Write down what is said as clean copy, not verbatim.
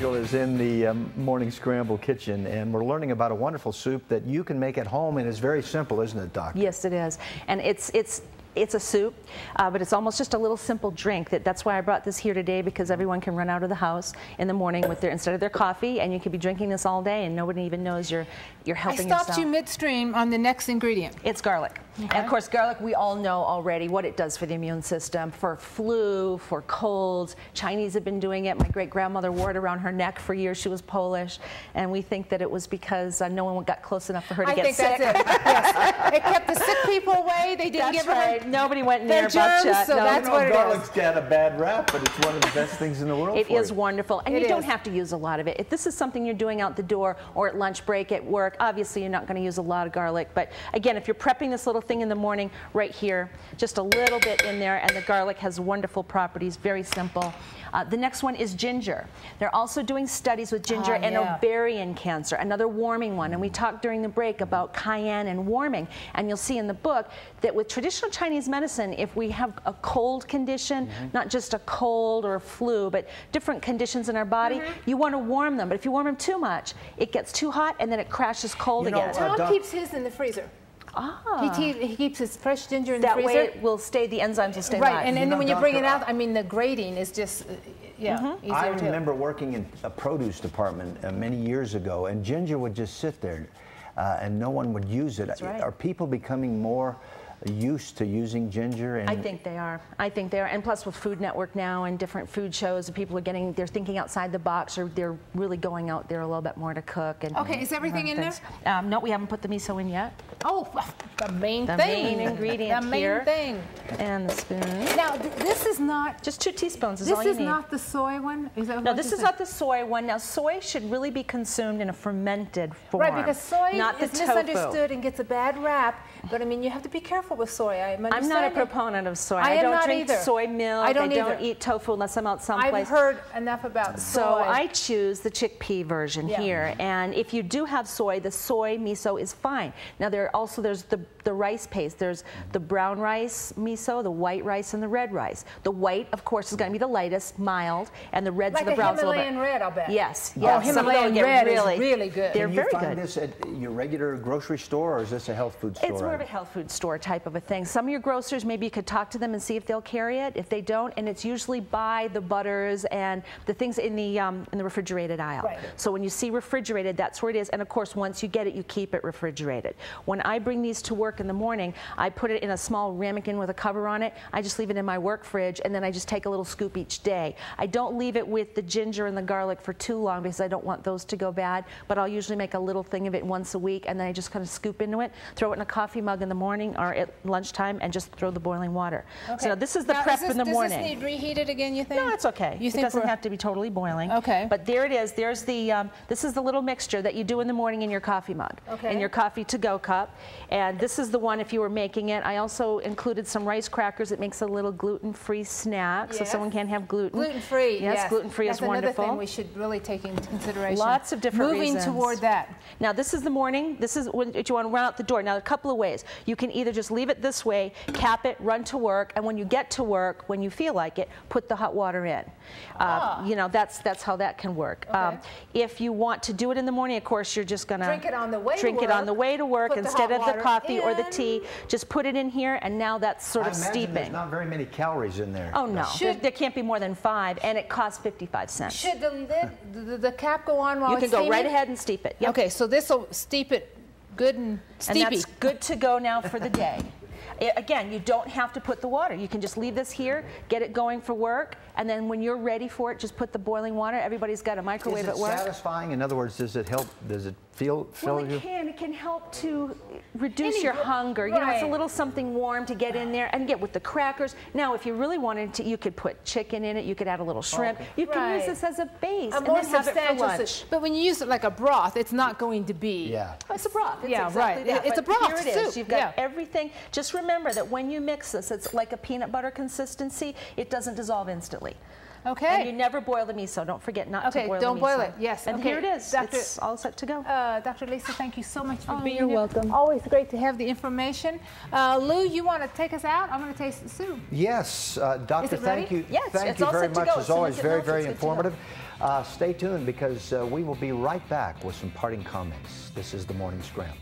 Grgula is in the Morning Scramble kitchen, and we're learning about a wonderful soup that you can make at home, and it's very simple, isn't it, Doc? Yes, it is. And it's a soup, but it's almost just a little simple drink. That's why I brought this here today, because everyone can run out of the house in the morning with instead of their coffee, and you could be drinking this all day and nobody even knows you're helping yourself. I stopped you midstream on the next ingredient. It's garlic. Okay. And of course, garlic, we all know already what it does for the immune system, for flu, for colds. Chinese have been doing it. My great-grandmother wore it around her neck for years. She was Polish, and we think that it was because no one got close enough for her to get sick. That's it. Yes. It kept the sick people away. They didn't give her nobody went near germs, so that's what it is. Garlic's got a bad rap, but it's one of the best things in the world. It is wonderful, and you don't have to use a lot of it. If this is something you're doing out the door or at lunch break at work, obviously you're not going to use a lot of garlic. But again, if you're prepping this little thing in the morning, right here, just a little bit in there, and the garlic has wonderful properties, very simple. The next one is ginger. They're also doing studies with ginger and ovarian cancer, another warming one. And we talked during the break about cayenne and warming. And you'll see in the book that with traditional Chinese medicine, if we have a cold condition, not just a cold or a flu, but different conditions in our body, you want to warm them. But if you warm them too much, it gets too hot and then it crashes cold again. Tom keeps his in the freezer. Ah. He keeps his fresh ginger in the freezer. That way it will stay, the enzymes will stay live. Right, and then when you bring it out, I mean, the grating is just, easier I remember working in a produce department many years ago, and ginger would just sit there, and no one would use it. That's right. Are people becoming more used to using ginger? And I think they are. I think they are. And plus with Food Network now and different food shows, people are they're thinking outside the box, or they're really going out there a little bit more to cook. And okay, is everything in there? No, we haven't put the miso in yet. Oh, the main thing. The main ingredient the main thing. And the spoon. Now, this is not... Just 2 teaspoons is all you need. This is not the soy one? Is that no, this is not the soy one. Now, soy should really be consumed in a fermented form. Right, because soy is tofu. misunderstood and gets a bad rap. But, I mean, you have to be careful with soy. I'm not a proponent of soy. I don't drink soy milk. I don't eat tofu unless I'm out someplace. I've heard enough about soy. So I choose the chickpea version here. And if you do have soy, the soy miso is fine. Now there's the rice paste. There's the brown rice miso, the white rice, and the red rice. The white, of course, is going to be the lightest, mild, and the reds and the browns a little bit. Himalayan red, I'll bet. Yes. Oh, Himalayan red is really good. They're very good. Can you find this at your regular grocery store, or is this a health food store? It's more of a health food store type of a thing. Some of your grocers, maybe you could talk to them and see if they'll carry it. If they don't, and it's usually by the butters and the things in the refrigerated aisle. Right. So when you see refrigerated, that's where it is. And of course, once you get it, you keep it refrigerated. When I bring these to work in the morning, I put it in a small ramekin with a cover on it. I just leave it in my work fridge, and then I just take a little scoop each day. I don't leave it with the ginger and the garlic for too long because I don't want those to go bad, but I'll usually make a little thing of it once a week, and then I just kind of scoop into it, throw it in a coffee mug in the morning or at lunchtime, and just throw the boiling water. Okay. So this is the prep in the morning. Does this need reheated again, you think? No, it's okay. It doesn't have to be totally boiling. Okay. But there it is. There's the, this is the little mixture that you do in the morning in your coffee mug, in your coffee to-go cup. And this is the one if you were making it. I also included some rice crackers. It makes a little gluten-free snack, so someone can't have gluten. Gluten-free, yes. Gluten-free is wonderful. That's another thing we should really take into consideration. Lots of different reasons. Moving toward that. Now, this is the morning. This is when you want to run out the door. Now, a couple of ways. You can either just leave it this way, cap it, run to work, and when you get to work, when you feel like it, put the hot water in. You know, that's how that can work. Okay. If you want to do it in the morning, of course, you're just going to drink it on the way to work instead of the coffee or the tea. Just put it in here, and now that's sort of steeping. There's not very many calories in there. Oh no, there can't be more than 5, and it costs 55 cents. Should the lid, the cap go on while it's steaming? You can go right ahead and steep it. Yep. Okay, so this will steep it good and steepy. And that's good to go now for the day. Again, you don't have to put the water. You can just leave this here, get it going for work, and then when you're ready for it, just put the boiling water. Everybody's got a microwave at work. Is it satisfying? In other words, does it help? Does it fill you? It can help to reduce your hunger. You know, it's a little something warm to get in there and get with the crackers. Now, if you really wanted to, you could put chicken in it. You could add a little shrimp. You can use this as a base and then have it for lunch. But when you use it like a broth, it's not going to be. Yeah. Oh, it's a broth. It's exactly that. It's a broth Here it is. You've got everything. Just remember that when you mix this, it's like a peanut butter consistency. It doesn't dissolve instantly. Okay. And you never boil the miso. Don't forget not to boil the miso. Okay, don't boil it. Yes. And okay. here it is. It's all set to go. Dr. Lisa, thank you so much for being you're here. welcome. Always great to have the information. Lou, you want to take us out? I'm going to taste the soup. Yes, Doctor, thank you. Yes, thank it's you all very set to much. go. As always, very, very it's good to go. informative. Stay tuned because we will be right back with some parting comments. This is the Morning Scramble.